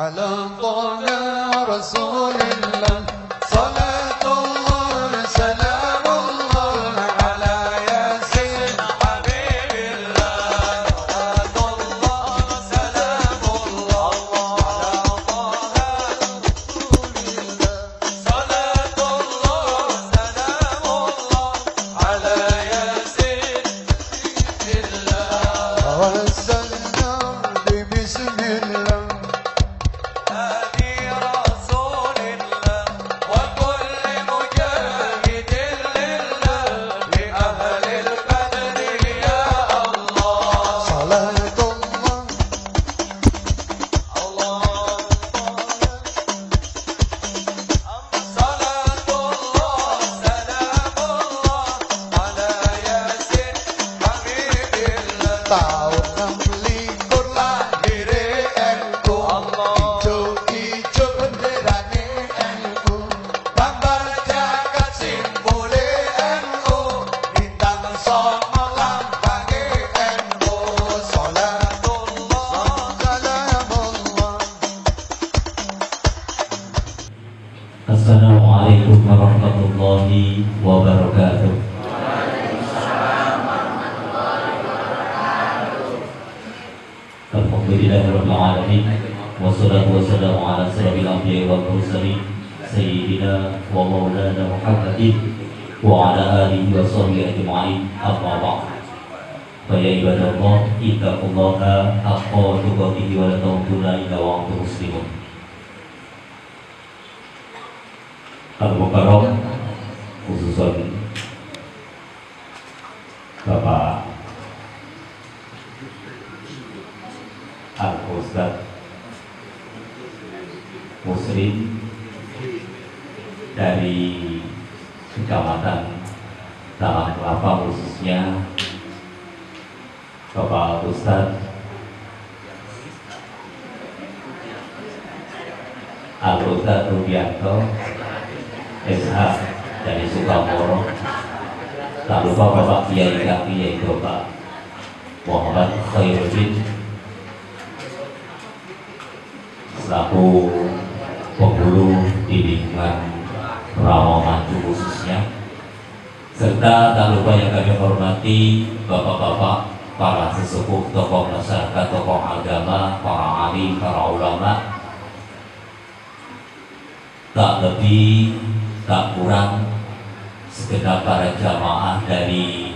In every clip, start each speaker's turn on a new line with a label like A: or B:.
A: على طه رسول الله صلاة الله سلام الله على ياسين حبيب الله صلاة الله سلام الله على طه رسول الله صلاة الله سلام الله على ياسين حبيب الله توسلنا بسم الله
B: Assalamualaikum warahmatullahi wabarakatuh. Alhamdulillahirabbil alamin wassalatu wassalamu ala asyrafil anbiya'i wal mursalin sayyidina wa maulana Muhammadin wa ala alihi wa sahbihi ajma'in. Amma ba'd. Fa ya ibadallah ittaqullaha haqqa tuqatih wa la tamutunna illa wa antum muslimun. Al-Mukarram, khususan Bapak Al-Ustadz Muslim dari Kecamatan Taman Kelapa, khususnya Bapak Ustadz Al-Ustadz Rubianto SH dari Sukamoro, tak lupa Bapak Kiai kami yaitu Bapak Muhammad Khairuddin selaku penghulu di lingkungan Rawamancu khususnya, serta tak lupa yang kami hormati Bapak-bapak, para sesepuh, tokoh masyarakat, tokoh agama, para alim, para ulama, tak lebih tak kurang segenap para jamaah dari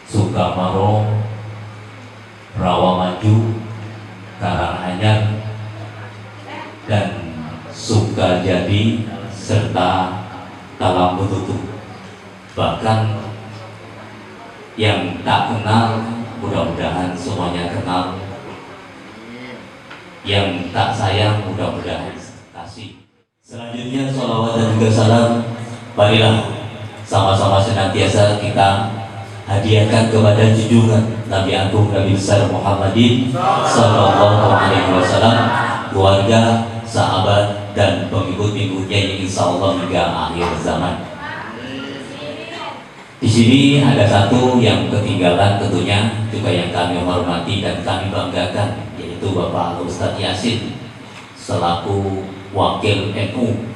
B: Sukamoro, Rawamancu, Karanganyar, dan Sukajadi, serta Talang Betutu. Bahkan yang tak kenal, mudah-mudahan semuanya kenal. Yang tak sayang, mudah-mudahan kasih. Selanjutnya sholawat dan juga salam marilah sama-sama senantiasa kita hadiahkan kepada junjungan Nabi Agung Nabi besar Muhammadin sallallahu alaihi wasallam, keluarga, sahabat dan pengikut-pengikutnya yang insyaallah hingga akhir zaman. Di sini ada satu yang ketinggalan tentunya juga yang kami hormati dan kami banggakan, yaitu Bapak Ustadz Yasin selaku Wakil NU,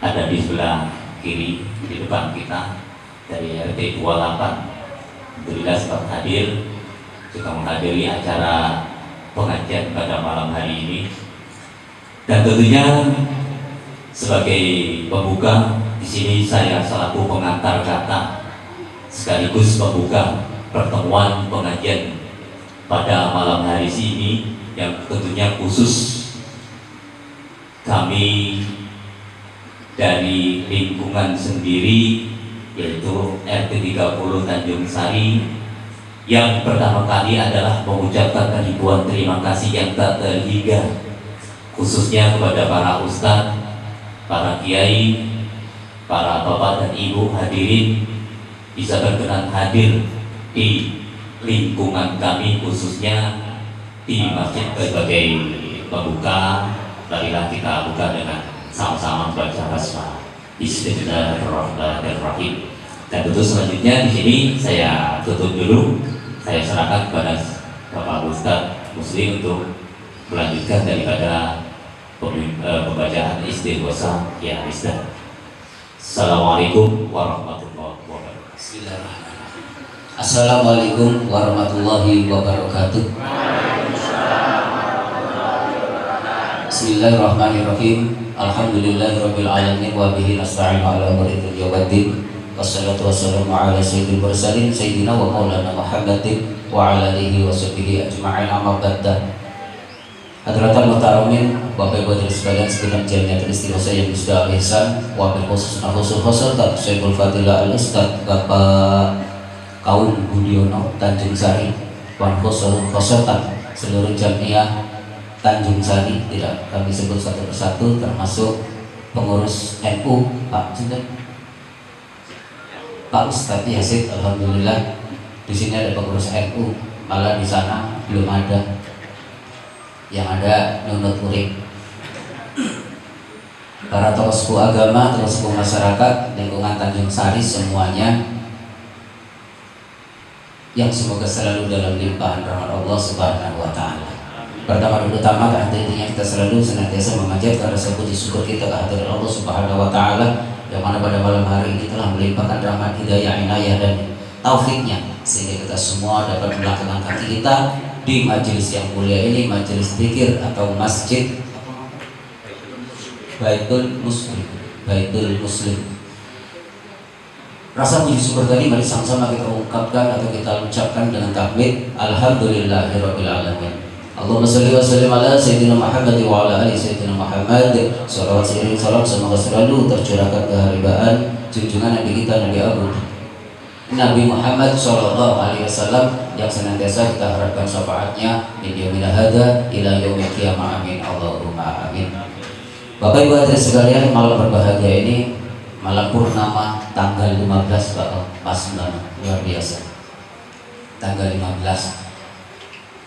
B: ada di sebelah kiri di depan kita dari RT 28. Alhamdulillah sempat hadir, juga menghadiri acara pengajian pada malam hari ini. Dan tentunya sebagai pembuka di sini saya selaku pengantar kata sekaligus pembuka pertemuan pengajian pada malam hari ini yang tentunya khusus kami dari lingkungan sendiri, yaitu RT 30 Tanjung Sari, yang pertama kali adalah mengucapkan ribuan terima kasih yang tak terhingga, khususnya kepada para ustadz, para kiai, para bapak dan ibu hadirin bisa berkenan hadir di lingkungan kami, khususnya di masjid sebagai pembuka. Marilah kita buka dengan sama-sama membaca basmalah. Bismillahirrahmanirrahim. Dan tentu selanjutnya di sini saya tutup dulu. Saya serahkan kepada Bapak Ustadz muslim untuk melanjutkan daripada pembacaan istighosa yang Islam. Assalamualaikum warahmatullahi wabarakatuh.
C: Bismillahirrahmanirrahim. Assalamualaikum warahmatullahi wabarakatuh. Bismillahirrahmanirrahim. Alhamdulillahirabbil alamin wa bihi nasta'inu ala umuri dunya waddin. Wassalatu wassalamu ala sayyidil mursalin sayyidina wa maulana Muhammadin wa ala alihi wa sahbihi ajma'in, amma ba'da. Hadratul muhtaramin, Bapak Ibu hadirin sekalian, segenap jamiatul istighosa yang sudah ihsan, wa bil khusus nahusul khosatan Syekhul Fadilah Al-Ustaz Bapak Kaum Budiono Tanjung Sari, wan khosatan seluruh jamiah Tanjung Sari, tidak kami sebut satu persatu, termasuk pengurus NU Pak Ustadz Yazid. Alhamdulillah di sini ada pengurus NU, malah di sana belum ada, yang ada nunut murid. Para tokoh suku agama, tokoh suku masyarakat lingkungan Tanjung Sari semuanya, yang semoga selalu dalam limpahan rahmat Allah Subhanahu wa Ta'ala. Pertama dan utama, intinya kita selalu senantiasa memanjatkan rasa puji syukur kita kehadirat Allah Subhanahu wa Ta'ala, yang mana pada malam hari ini telah melimpahkan rahmat, hidayah, inayah dan taufiknya, sehingga kita semua dapat melangkahkan kaki kita di majelis yang mulia ini, majelis zikir atau masjid Baitul Muslim. Rasa puji syukur tadi mari sama-sama kita ungkapkan atau kita ucapkan dengan tahmid alhamdulillahirabbil alamin. Allahumma shalli wa sallim ala sayyidina Muhammad wa ala ali sayyidina Muhammad. Shalawat seiring salam semoga selalu tercurahkan keharibaan junjungan Nabi kita Nabi Abu Nabi Muhammad Sallallahu Alaihi Wasallam, yang senantiasa kita harapkan syafaatnya min yaumil hada ila yaumil qiyamah, amin Allahumma amin. Bapak Ibu hadirin sekalian, malam berbahagia ini malam purnama tanggal 15 Pak, pas banget, luar biasa. Tanggal 15,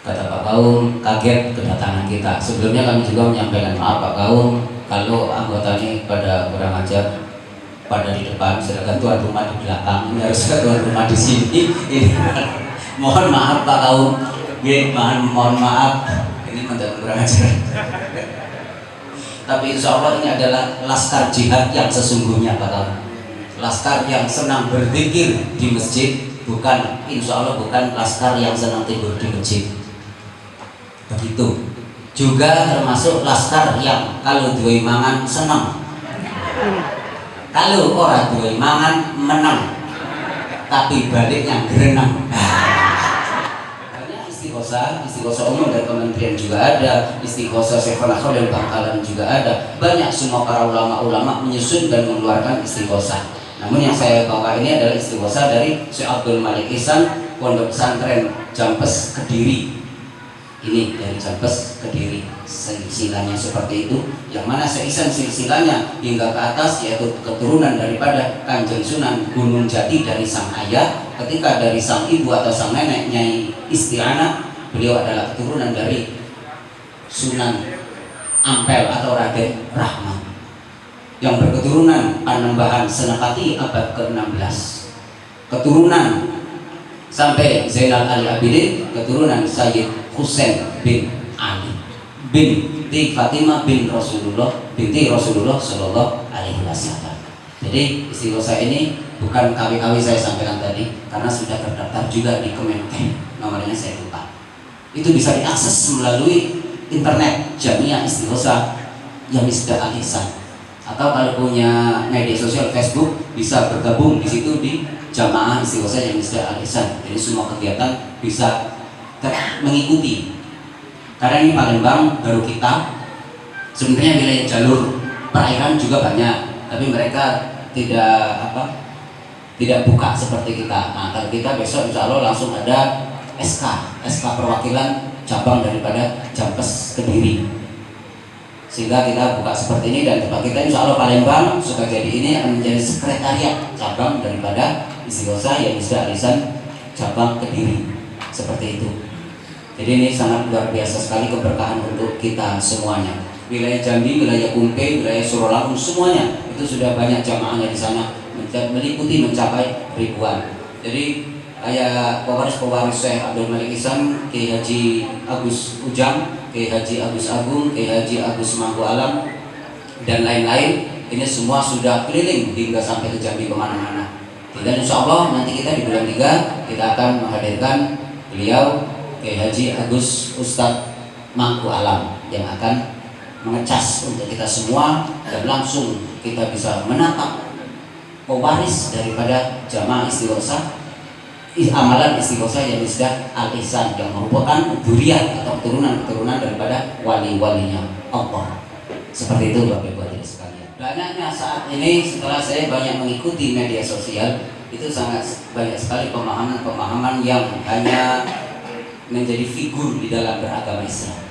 C: kata Pak Kaum, kaget kedatangan kita. Sebelumnya kami juga menyampaikan maaf Pak Kaum kalau anggota ini pada kurang ajar, pada di depan, sedangkan tuan rumah di belakang. Ini harusnya tuan rumah di sini. Ini mohon maaf Pak Kaum, mohon maaf, ini mendapat kurang ajar. Tapi insya Allah ini adalah laskar jihad yang sesungguhnya Pak Kaum, laskar yang senang berzikir di masjid, bukan, insya Allah bukan laskar yang senang tidur di masjid. Begitu juga termasuk laskar yang kalau duwe mangan senang, kalau orang duwe mangan menang, tapi baliknya gerenang. Banyak istighosa umum dari kementerian juga ada, istighosa Syekhul Akhl dan Bangkalan juga ada. Banyak semua para ulama-ulama menyusun dan mengeluarkan istighosa. Namun yang saya bawa ini adalah istighosa dari Syekh Abdul Malik Ihsan, Pondok Pesantren Jampes Kediri. Ini dari Jampes Kediri, silsilahnya seperti itu, yang mana seisan silsilahnya hingga ke atas, yaitu keturunan daripada Kanjeng Sunan Gunung Jati dari sang ayah, ketika dari sang ibu atau sang nenek Nyai Isti'anah, beliau adalah keturunan dari Sunan Ampel atau Raden Rahmat, yang berketurunan Panembahan Senapati abad ke-16, keturunan sampai Zainal Abidin, keturunan Sayyid Husain bin Ali binti Fatimah binti Rasulullah Shallallahu Alaihi Wasallam. Jadi istighosa ini bukan KW-KW saya sampaikan tadi, karena sudah terdaftar juga di Kemenkes, nomornya saya lupa. Itu bisa diakses melalui internet Jamiah Istighosa yang Misdah Al-Ihsan, atau kalau punya media sosial Facebook bisa bergabung di situ di Jamaah Istighosa yang Misdah Al-Ihsan. Jadi semua kegiatan bisa mengikuti, karena ini Palembang baru kita. Sebenarnya wilayah jalur perairan juga banyak, tapi mereka tidak buka seperti kita. Nah, kalau kita besok insya Allah langsung ada SK perwakilan cabang daripada Jampes Kediri, sehingga kita buka seperti ini, dan tempat kita insya Allah Palembang suka jadi ini akan menjadi sekretariat cabang daripada Istighosa yang Misdah Al-Ihsan cabang Kediri, seperti itu. Jadi ini sangat luar biasa sekali keberkahan untuk kita semuanya. Wilayah Jambi, wilayah Kumpe, wilayah Surolangun, semuanya itu sudah banyak jamaahnya di sana, meliputi mencapai ribuan. Jadi aya pewaris Syekh Abdul Malik Ihsan, Kiai Haji Agus Ujang, Kiai Haji Agus Agung, Kiai Haji Agus Mangku Alam, dan lain-lain. Ini semua sudah keliling hingga sampai ke Jambi kemana-mana. Tinggal insya Allah nanti kita di bulan 3 kita akan menghadirkan beliau Kiai Haji Agus Ustadz Mangku Alam yang akan mengecas untuk kita semua, dan langsung kita bisa menatap pewaris daripada jamaah istighosah, amalan istighosah yang disebut Al-Ihsan, yang merupakan dzurriyyah atau keturunan daripada wali-walinya Allah. Seperti itu Bapak Ibu hadirin sekalian. Banyaknya saat ini setelah saya banyak mengikuti media sosial, itu sangat banyak sekali pemahaman-pemahaman yang hanya menjadi figur di dalam beragama Islam.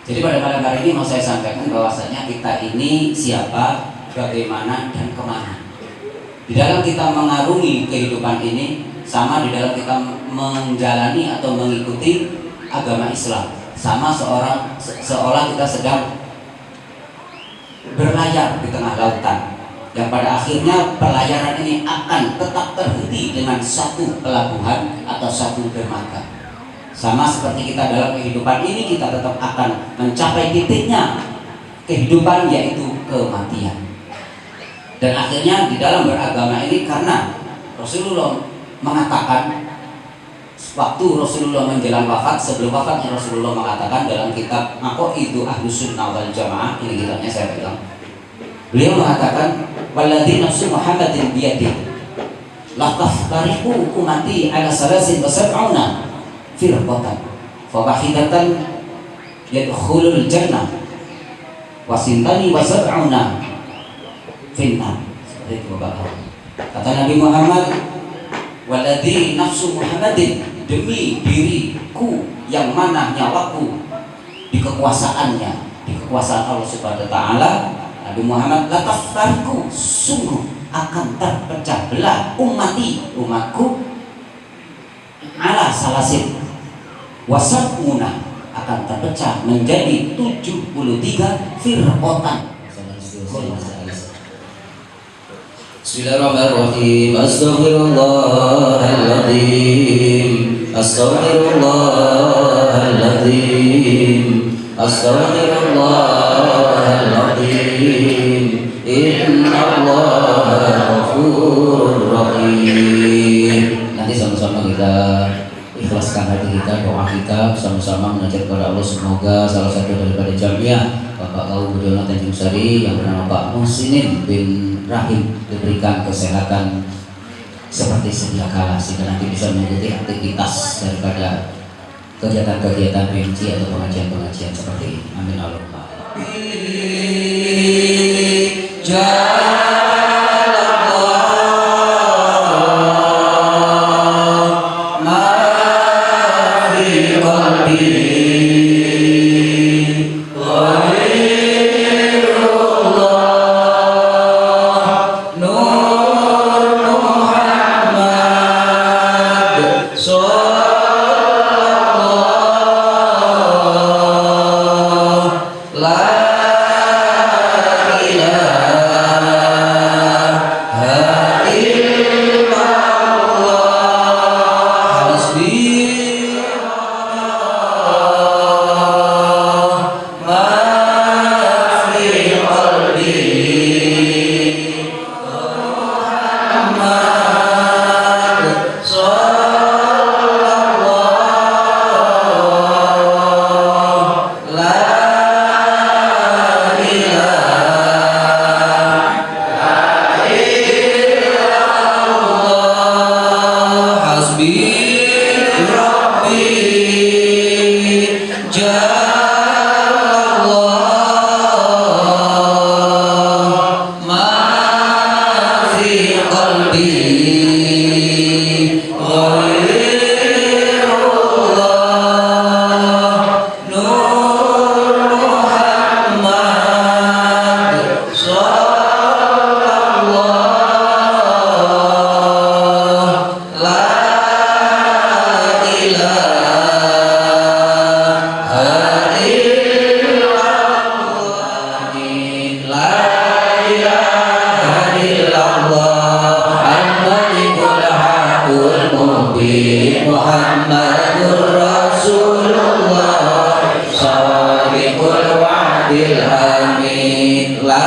C: Jadi pada malam hari ini mau saya sampaikan bahwasanya kita ini siapa, bagaimana, dan kemana. Di dalam kita mengarungi kehidupan ini, sama di dalam kita menjalani atau mengikuti agama Islam, sama seolah kita sedang berlayar di tengah lautan, yang pada akhirnya pelayaran ini akan tetap terhenti dengan satu pelabuhan atau satu dermaga. Sama seperti kita dalam kehidupan ini, kita tetap akan mencapai titiknya kehidupan, yaitu kematian. Dan akhirnya di dalam beragama ini, karena Rasulullah mengatakan, waktu Rasulullah menjelang wafat, sebelum wafatnya Rasulullah mengatakan dalam kitab Aqaidu Ahlus Sunnah wal Jamaah, ini kitabnya saya pegang, beliau mengatakan, walladzi nafsu Muhammadin biyadihi la taftariqu ummati ala salasin wa sab'una firqatan fa wahidatan yadkhulul jannah wa sintani wa sab'una finnar. Seperti itu Bapak. Kata Nabi Muhammad, walladzi nafsu Muhammadin, demi diriku yang mana nyawaku di kekuasaannya, di kekuasaan Allah Subhanahu wa taala, Nabi Muhammad, la taftariqu, sungguh akan terpecah belah umatku ala salasin wasabuna, akan terpecah menjadi 73 firqatan. Bismillahirrahmanirrahim. Astaghfirullahaladzim, astaghfirullahaladzim, astaghfirullahaladzim, innallaha ghafurur rahim. Nanti sama-sama kita ikhlaskan hati kita, doa kita, sama-sama menajat kepada Allah. Semoga salah satu daripada jamiah Bapak Kaum Budiono Tanjung Sari yang bernama Pak Muhsinin bin Rahim diberikan kesehatan seperti sedia kala, sehingga nanti bisa mengikuti aktivitas daripada kegiatan-kegiatan PMC atau pengajian-pengajian seperti ini. Amin Allahumma. La ilaha La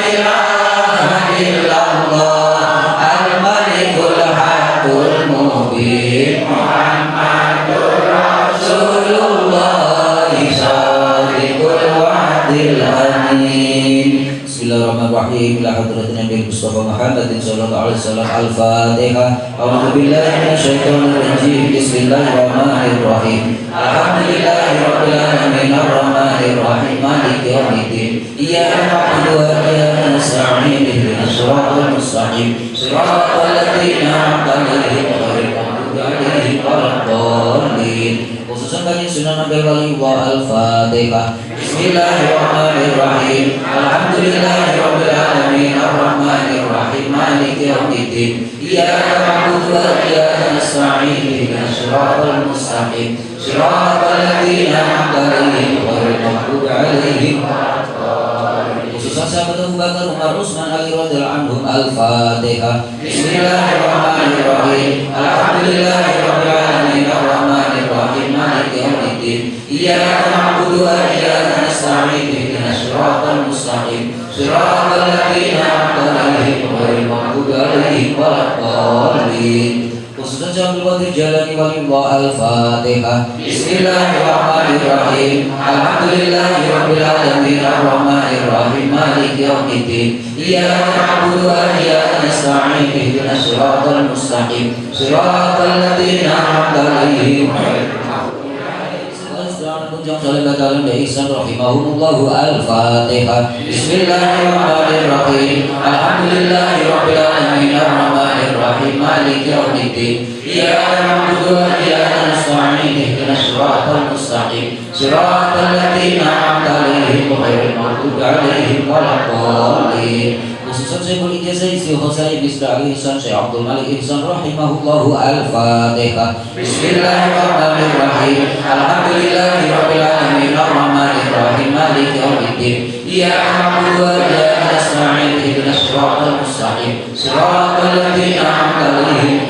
C: ilaha illallah al-malikul haqqul mubin Muhammadur Rasulullah sadiqul wa'dil amin. Bismillahirrahmanirrahim. La hadratin Nabi Mustafa Muhammadin sallallahu alaihi wasallam. Al-Fatihah. A'udzu billahi minasyaitonir rajim. Bismillahirrahmanirrahim. Alhamdulillahirabbil alamin arrahmanir rahim maliki yaumiddin. Iyyaka na'budu wa iyyaka nasta'in ihdinas siratal mustaqim. Siratal ladzina an'amta 'alaihim ghairil maghdubi 'alaihim waladdallin. Khususan bagi Sunan Nabi wa Al-Fatihah. Bismillahirrahmanirrahim. Alhamdulillahirabbil alamin arrahmanir rahim maliki yaumiddin. Iyyaka na'budu wa iyyaka nasta'in ihdinas siratal mustaqim. Siratal ladzina an'amta 'alaihim ghairil maghdubi 'alaihim waladdallin. Khususan sahabat Abu Bakar, Umar, Utsman, Ali radhiyallahu anhum. Al-Fatihah. Bismillahirrahmanirrahim. Alhamdulillahirabbil alamin arrahmanir rahim maliki yaumiddin. Iyyaka na'budu wa iyyaka nasta'in ihdinas siratal mustaqim. Siratal ladzina an'amta 'alaihim ghairil maghdubi 'alaihim waladdallin. Khususan Syaikhul Qadir Jalani walillah. Al-Fatihah. Bismillahirrahmanirrahim. Alhamdulillahirabbil alamin arrahmanir rahim maliki yaumiddin. Iyyaka na'budu wa iyyaka nasta'in ihdinas siratal mustaqim. Siratal ladzina an'amta 'alaihim rahimahumullahu. Al-Fatihah. Bismillahirrahmanirrahim. Alhamdulillahirabbil alamin arrahmanir rahim maliki yaumiddin. Iyyaka na'budu wa iyyaka nasta'in ihdinas siratal mustaqim. Siratal ladzina an'amta 'alaihim ghairil maghdubi 'alaihim waladdallin. Khususan Syekhul Ijazah Istighosah Bisra Ihsan Syekh Abdul Malik Ihsan rahimahullahu. Al-Fatihah. Bismillahirrahmanirrahim. Alhamdulillahirabbil alamin arrahmanir rahim maliki yaumiddin. Iyyaka na'budu wa iyyaka nasta'in ihdinas siratal mustaqim. Siratal ladzina an'amta 'alaihim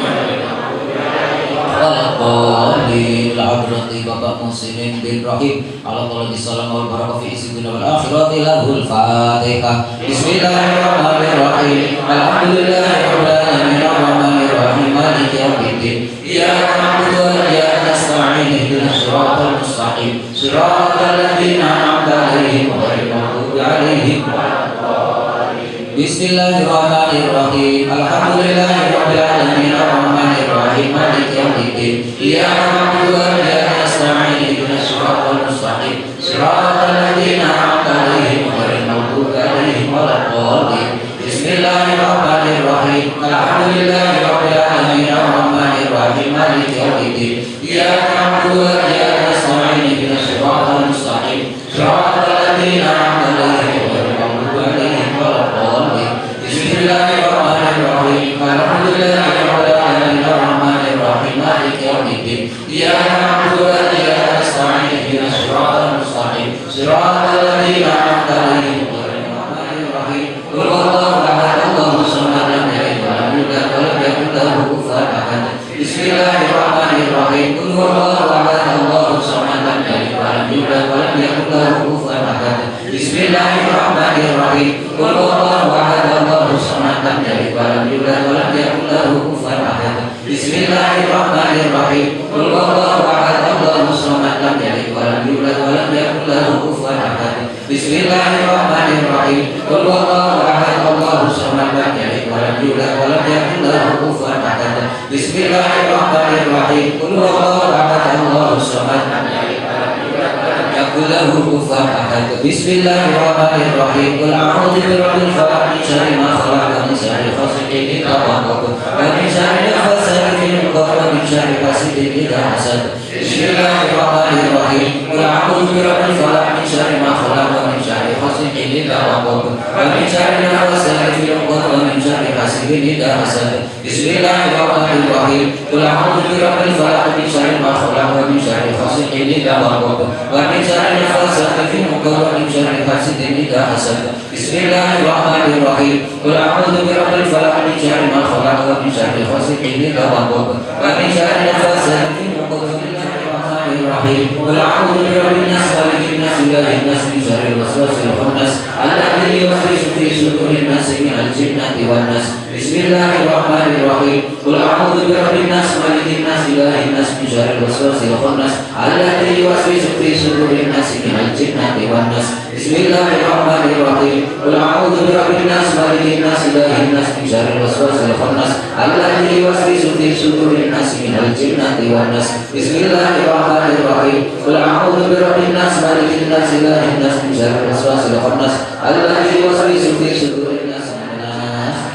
C: waladdallin. Al-hadrati Bapak Muslimin bin Rahim ala talaqi salam wal barakah fi isi dunya wal akhirati lahul Fatihah. Bismillahirrahmanirrahim. Alhamdulillahirabbil alamin arrahmanir rahim maliki yaumiddin. Iyyaka na'budu wa iyyaka nasta'in ihdinas siratal mustaqim. Siratal ladzina an'amta 'alaihim ghairil maghdubi 'alaihim waladdallin. Bismillahirrahmanirrahim. Alhamdulillahirabbil alamin arrahmanir rahim maliki yaumiddin. Iyyaka na'budu wa iyyaka nasta'in ihdinas siratal mustaqim. Siratal ladzina an'amta 'alaihim ghairil maghdubi 'alaihim waladdallin. Bismillahirrahmanirrahim. Alhamdulillahirabbil alamin arrahmanir rahim maliki yaumiddin. Iyyaka na'budu wa iyyaka nasta'in ihdinas siratal mustaqim. Siratal ladzina an'amta 'alaihim ghairil maghdubi 'alaihim waladdallin. Bismillahirrahmanirrahim. Alhamdulillahirabbil alamin arrahmanir rahim maliki yaumiddin. Iyyaka na'budu wa iyyaka nasta'in ihdinas siratal mustaqim. Siratal ladzina an'amta 'alaihim ghairil maghdubi 'alaihim. Qul huwallahu ahad, Allahus samad, lam yalid wa lam yulad wa lam yakul lahu kufuwan ahad. Bismillahirrahmanirrahim. Qul huwallahu ahad, Allahus samad, lam yalid wa lam yulad wa lam yakul lahu kufuwan ahad. Bismillahirrahmanirrahim. Qul huwallahu ahad, Allahus samad, lam yalid wa lam yulad wa lam yakul lahu kufuwan ahad. Bismillahirrahmanirrahim. Qul huwallahu ahad, Allahus samad, lam yalid wa lam yulad wa lam yakul lahu kufuwan ahad. Bismillahirrahmanirrahim. Qul huwallahu ahad, Allahus samad, lam yalid wa lam yulad wa lam yakul lahu kufuwan ahad. Bismillahirrahmanirrahim. Qul huwallahu ahad, Allahus samad, lam yalid wa lam yulad wa lam yakul lahu kufuwan ahad. Bismillahirrahmanirrahim. Qul a'udzu birabbil falaq min syarri ma khalaq wa min syarri ghasiqin idza waqab wa min syarri nafasati fil 'uqad wa min syarri hasidin idza hasad. Bismillahirrahmanirrahim. Qul a'udzu birabbil falaq min syarri ma khalaq wa min syarri ghasiqin idza waqab wa min syarri nafasati fil 'uqad wa min syarri hasidin idza hasad. Bismillahirrahmanirrahim. Qul a'udzu birabbil falaq min syarri ma khalaq wa min syarri ghasiqin idza waqab wa min syarri nafasati fil 'uqad wa min syarri hasidin idza hasad. Bismillahirrahmanirrahim. Qul a'udzu birabbil falaq min syarri ma khalaq wa min syarri ghasiqin idza waqab wa min syarri nafasati fil 'uqad wa min syarri Bismillahirrahmanirrahim. Qul a'udzu birabbin nas, malikin nas, ilahin nas, min syarril waswasil khannas, alladzi jinnati wan nas. Bismillahirrahmanirrahim. Qul a'udzu birabbin nas, malikin nas, ilahin nas, min syarril waswasil khannas, alladzi yuwaswisu fi sudurin nas minal jinnati wan nas. Bismillahirrahmanirrahim. Qul a'udzu birabbin nas, malikin nas, ilahin nas, min syarril waswasil khannas, alladzi yuwaswisu fi sudurin nas minal jinnati wan nas. Bismillahirrahmanirrahim. Qul a'udzu birabbin nas, malikin nas, ilahin nas, min syarril waswasil khannas, alladzi yuwaswisu fi sudurin nas.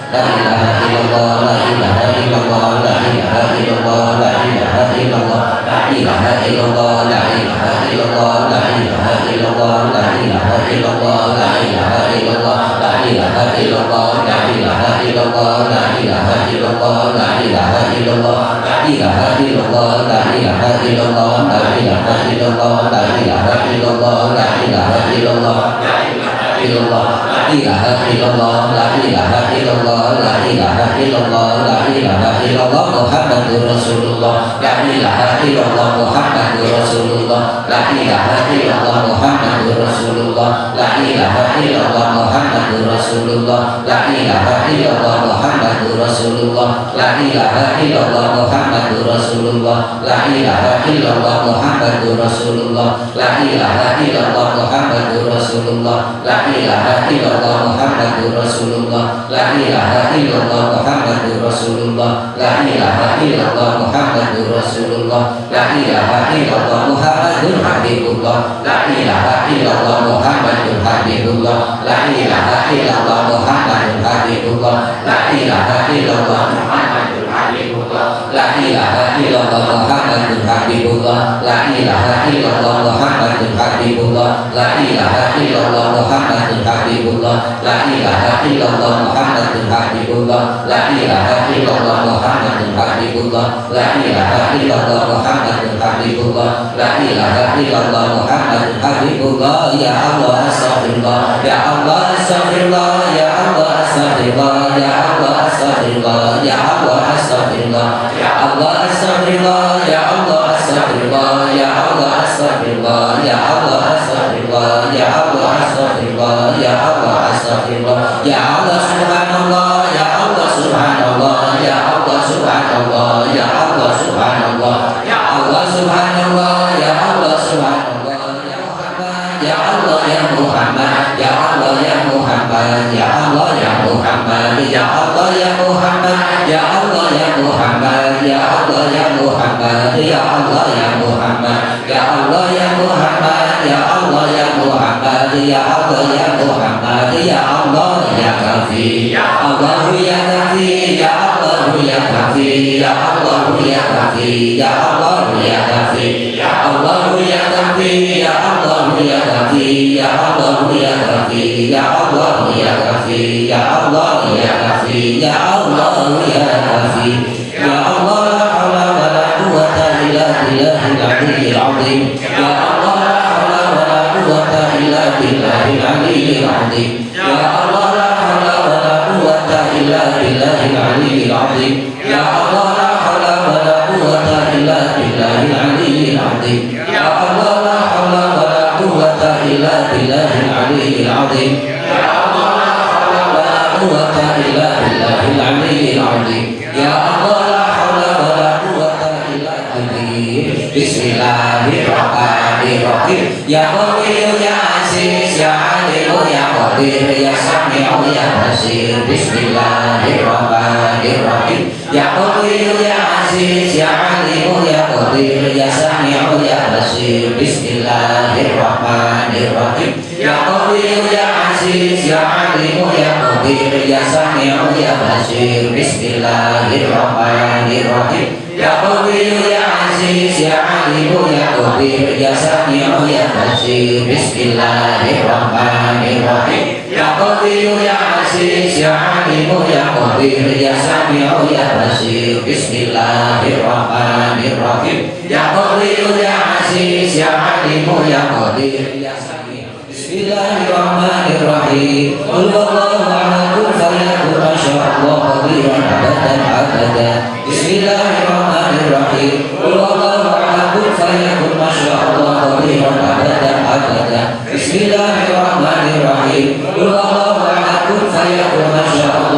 C: La ilaha illallah, la ilaha illallah, la ilaha illallah, la ilaha illallah, la ilaha illallah, la ilaha illallah, la ilaha illallah, la ilaha illallah, la ilaha illallah, la ilaha illallah, la ilaha illallah, la ilaha illallah, la ilaha illallah, la ilaha illallah, la ilaha illallah, la ilaha illallah, la ilaha illallah, la ilaha illallah, illallah, la ilaha illallah, la ilaha illallah, la ilaha illallah, la ilaha illallah, Muhammadur Rasulullah, la ilaha illallah, Muhammadur Rasulullah, la ilaha illallah, Muhammadur Rasulullah, la ilaha illallah, Muhammadur Rasulullah, la ilaha illallah, Muhammadur Rasulullah, la ilaha illallah, Muhammadur Rasulullah, la ilaha illallah, Muhammadur Rasulullah, la ilaha illallah, Muhammadur Rasulullah, la ilaha illallah, Muhammadur Rasulullah, la ilaha illallah, Muhammadur Rasulullah, la ilaha illallah, Muhammadur Rasulullah, la ilaha illallah, Muhammadur Habibullah, la ilaha illallah, Muhammadur Habibullah, la ilaha illallah, Muhammadur Habibullah, la ilaha illallah, Muhammadur Habibullah, la ilaha illallah, Muhammadur Habibullah, la ilaha illallah, Muhammadur Habibullah, la ilaha illallah, Muhammadur Habibullah, la ilaha illallah, Muhammadur Habibullah, la ilaha illallah, Muhammadur Habibullah, la ilaha illallah, Muhammadur Habibullah, la ilaha illallah, Muhammadur Habibullah. Ya Allah astaghfirullah, ya Allah astaghfirullah, ya Allah astaghfirullah, ya Allah astaghfirullah, ya Allah astaghfirullah, ya Allah astaghfirullah, ya Allah astaghfirullah, ya Allah astaghfirullah, ya Allah astaghfirullah, ya Allah astaghfirullah, ya Allah astaghfirullah, ya Allah subhanallah, ya Allah subhanallah, ya Allah subhanallah, ya Allah subhanallah, ya Allah subhanallah, ya Allah subhanallah, ya Allah ya Muhammad, ya Allah ya Muhammad, ya Allah ya Muhammad, ya Allah ya Muhammad, ya Allah ya Muhammad, ya Allah ya Muhammad, ya Allah ya Muhammad, ya Allah ya Muhammad, ya Allah ya Muhammad, ya Allah ya Muhammad, ya Allah ya Kafi, ya Allah ya Kafi, ya Allah ya Kafi, ya Allah ya Kafi, ya Allah ya Kafi, ya Allah ya Kafi, ya Allah ya Kafi, ya Allah ya Kafi, ya Allah ya Kafi, ya Allah ya Kafi, ya Allah ya Kafi, ya Allah la haula wa la quwwata illa billahil aliyyil azim, ya Allah la haula wa la quwwata illa billahil aliyyil azim, ya Allah la haula wa la quwwata illa billahil aliyyil azim, ya Allah la haula wa la quwwata illa billahil aliyyil azim, ya Allah la haula wa la quwwata illa billahil aliyyil azim, ya Allah la haula wa la quwwata illa billahil aliyyil azim, ya Allah la haula wa la quwwata illa billah. Bismillahirrahmanirrahim. Ya Qadir ya Aziz ya Alim ya Qadir ya Sami'u ya Basir. Bismillahirrahmanirrahim. Ya Qadir ya Aziz ya Alim ya Qadir ya Sami'u ya Basir. Bismillahirrahmanirrahim. Ya Qadir ya Aziz ya Alim ya Qadir ya Sami'u ya Basir. Bismillahirrahmanirrahim. Ya Qadir ya Aziz ya Alim ya Qadir ya Sami'u ya Basir. Bismillahirrahmanirrahim. Ya Qadir ya Aziz ya Alim ya Qadir ya Sami'u ya Basir. Bismillahirrahmanirrahim. Ya Qadir ya Aziz ya Alim ya Qadir ya Sami'u. Bismillahirrahmanirrahim. Qul huwallahu ahad, kun fayakun, masyaallah qadiran abadan abada. Bismillahirrahmanirrahim. Qul huwallahu ahad, kun fayakun, masyaallah qadiran abadan abada. Bismillahirrahmanirrahim. Qul huwallahu ahad, kun fayakun, masyaallah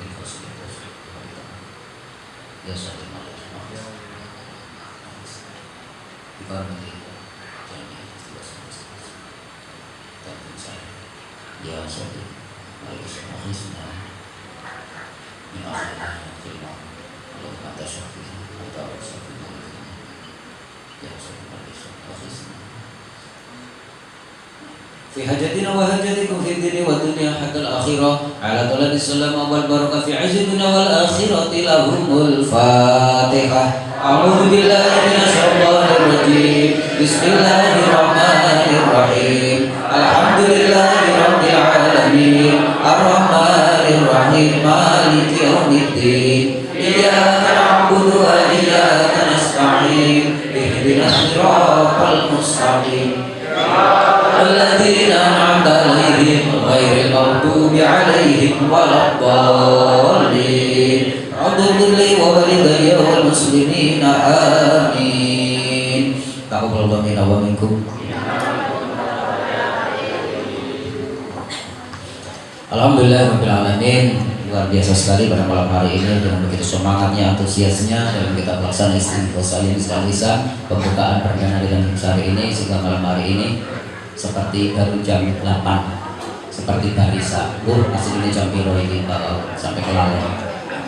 C: Ya satu malam ya satu في حاجتنا وحاجتكم في الدين والدنيا حتى الآخرة على طلب السلام والبركة في عزتنا والآخرة لهم الفاتحة. أعوذ بالله من الشيطان الرجيم. بسم الله الرحمن الرحيم. الحمد لله رب العالمين الرحمن الرحيم مالك يوم الدين إياك نعبد وإياك نستعين اهدنا الصراط المستقيم الذين أنعمت عليهم غير المغضوب عليهم ولا الضالين. اغفر لي ووالدي والمسلمين آمين. تقبل الله منا ومنكم. Alhamdulillahirrahmanirrahim. Luar biasa sekali pada malam hari ini dengan begitu semangatnya, antusiasnya dalam kita pelaksanaan istighosah yang sekalisan pembukaan perdana dengan hari ini sehingga malam hari ini seperti baru jam 8 seperti barisa masih ini jam piro ini sampai ke lalu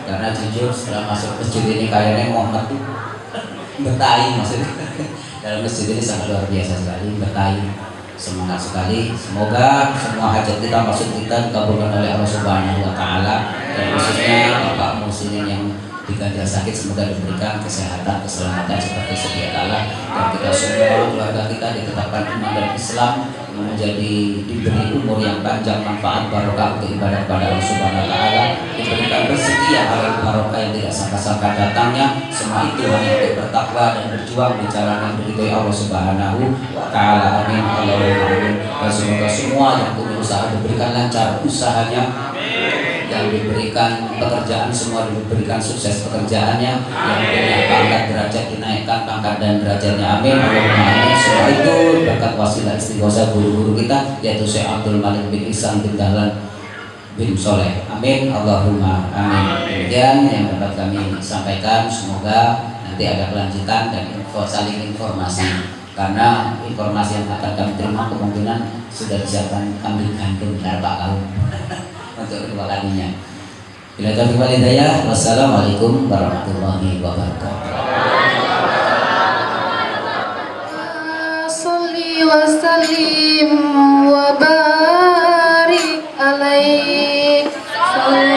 C: karena jujur setelah masuk masjid ini kayaknya Muhammad tuh bertahi maksudnya dalam masjid ini sangat luar biasa sekali, bertahi semangat sekali. Semoga semua hajat kita, maksud kita dikabulkan oleh Allah Subhanahu wa Ta'ala, dan khususnya Bapak Muslimin yang diganjar sakit semoga diberikan kesehatan, keselamatan seperti sedia kala, dan kita semua keluarga kita ditetapkan iman dan Islam menjadi diberi umur yang panjang, manfaat barokah untuk ibadah kepada Allah Subhanahu wa Ta'ala, diberikan rezeki yang halal barokah yang tidak sangka-sangka datangnya. Semua itu hanya untuk bertakwa dan berjuang di jalan yang diridhoi Allah Subhanahu wa Ta'ala. Amin. Allahumma amin. Dan semoga semua yang punya usaha diberikan lancar usahanya, yang diberikan pekerjaan semua diberikan sukses pekerjaannya, yang punya pangkat derajat dinaikkan pangkat dan derajatnya. Amin. Allahumma amin. Semua itu berkat wasilah istighosah guru-guru kita yaitu Syekh Abdul Malik bin Ihsan bin Dahlan bin Soleh. Amin. Allahumma amin. Demikian yang dapat kami sampaikan. Semoga nanti ada kelanjutan dan saling informasi, karena informasi yang akan kami terima kemungkinan sudah disiapkan kambing gandum dari Pak Kaum untuk kedua kalinya. Bila taufiq wal hidayah. Wassalamualaikum warahmatullahi wabarakatuh.
D: Sholli wa sallim wa barik alaihi sallallahu